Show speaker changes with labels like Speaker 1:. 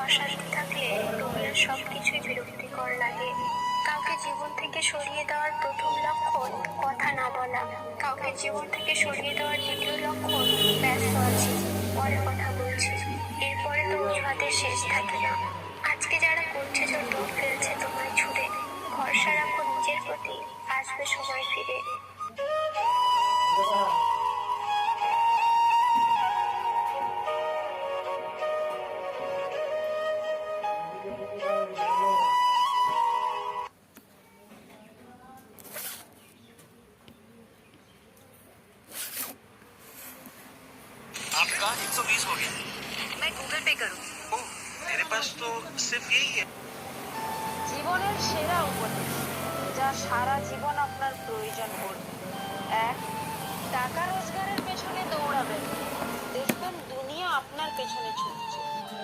Speaker 1: অশান্তি থাকলে দুনিয়ার সবকিছুই বিরক্তিকর লাগে। কাউকে জীবন থেকে সরিয়ে দেওয়ার প্রথম লক্ষণ কথা না বলা। কাউকে জীবন থেকে সরিয়ে দেওয়ার দ্বিতীয় লক্ষণ ব্যস্ত আছি, পরে কথা বলছি। এরপরে তো অজুহাতের শেষ থাকে না। আজকে যারা করছে ছোট, ফেলছে তোমায় ছুড়ে, ভরসা রাখো নিজের প্রতি, আসবে সময় ফিরে।
Speaker 2: आपका 120 हो गया।
Speaker 3: मैं गूगल पे करूँ।
Speaker 2: ओह, मेरे पास तो सिर्फ यही है।
Speaker 4: জীবনের সেরা উপদেশ যা সারা জীবন আপনার প্রয়োজন পড়বে। 1, টাকা রোজগারের পেছনে দৌড়াবেন, দেখবেন দুনিয়া আপনার পেছনে ছুটছে।